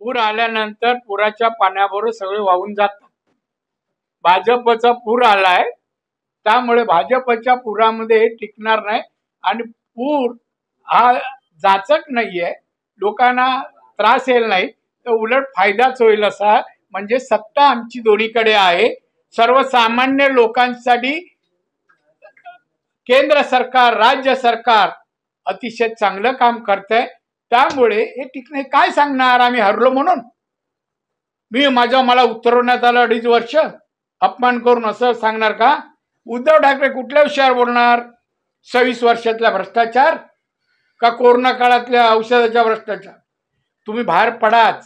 पूर आल्यानंतर पुराच्या पाण्याबरोबर सगळे वाहून जातात. भाजपचा पूर आलाय त्यामुळे भाजपच्या पुरामध्ये टिकणार नाही आणि पूर हा जाचक नाहीये, लोकांना त्रास येईल नाही तर उलट फायदाच होईल. असा म्हणजे सत्ता आमची दोन्हीकडे आहे. सर्वसामान्य लोकांसाठी केंद्र सरकार राज्य सरकार अतिशय चांगलं काम करतंय. त्यामुळे हे टिकणे काय सांगणार आम्ही हरलो म्हणून. मला उतरवण्यात आलं 2.5 वर्ष अपमान करून असं सांगणार का? उद्धव ठाकरे कुठल्या विषयावर बोलणार? 26 वर्षातला भ्रष्टाचार का कोरोना काळातल्या औषधाच्या भ्रष्टाचार? तुम्ही बाहेर पडाच.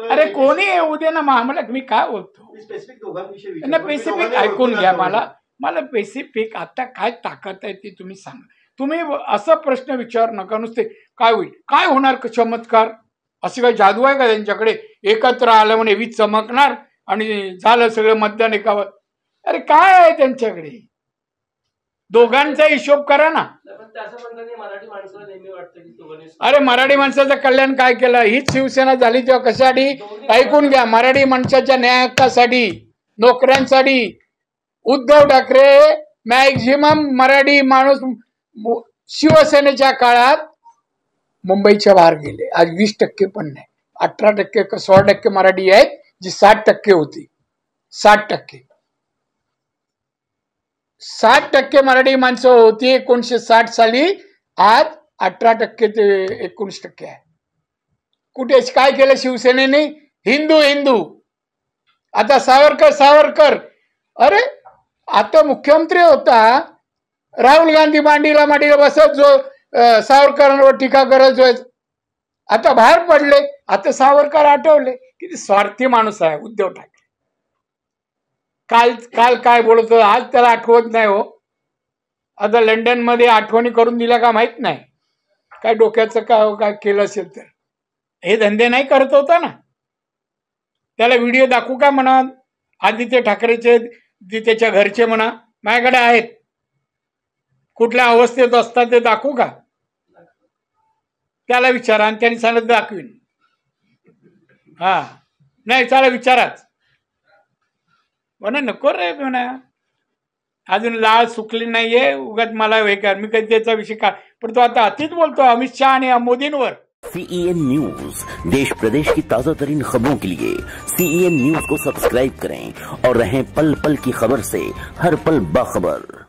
अरे कोणी येऊ दे ना, आम्हाला मी काय बोलतो स्पेसिफिक ऐकून घ्या. मला स्पेसिफिक आता काय ताकद आहे ती तुम्ही सांगा. तुम्ही असा प्रश्न विचार नका नुसते काय होईल काय होणार चमत्कार. अशी काही जादू आहे का त्यांच्याकडे? एकत्र आलं म्हणे वीज चमकणार आणि झालं सगळं मतदान एकावर. अरे काय आहे त्यांच्याकडे? दोघांचा हिशोब करा ना. अरे मराठी माणसाचं कल्याण काय केलं? हीच शिवसेना झाली तेव्हा कशासाठी? ऐकून घ्या. मराठी माणसाच्या न्याय हक्कासाठी, नोकऱ्यांसाठी उद्धव ठाकरे मॅक्झिमम मराठी माणूस शिवसेनेच्या काळात मुंबईच्या बाहेर गेले. आज 20% पण नाही, 18% का 16% मराठी आहेत जी 60% होती. 60% मराठी माणसं होती 1960 साली. आज 18% ते 19% आहे. कुठे काय केलं शिवसेनेने? हिंदू. आता सावरकर. अरे आता मुख्यमंत्री होता राहुल गांधी मांडीला बसत जो सावरकरांवर टीका करत जो आता बाहेर पडले. आता सावरकर आठवले. किती स्वार्थी माणूस आहे उद्धव ठाकरे. काल काय बोलतो आज त्याला आठवत नाही हो. आता लंडन मध्ये आठवणी करून दिल्या का माहित नाही. काय डोक्याचं काय केलं असेल तर हे धंदे नाही करत होता ना. त्याला व्हिडिओ दाखवू का म्हणा? आदित्य ठाकरेचे त्याच्या घरचे म्हणा माझ्याकडे आहेत. कुठल्या अवस्थेत असतात ते दाखवू का? त्याला विचारा आणि त्यांनी सांगितलं दाखवीन. नाही त्याला विचाराच म्हणा. नको रे म्हणा, अजून लाळ सुकली नाहीये उगाच मला हे कर. मी कधी त्याचा विषय का पण तो आता अतिच बोलतो अमित शाह आणि मोदींवर. CEN न्यूज देश प्रदेश की ताजा तरीन खबरों के लिए CEN न्यूज को सब्सक्राइब करें और रहें पल पल की खबर से हर पल बाखबर.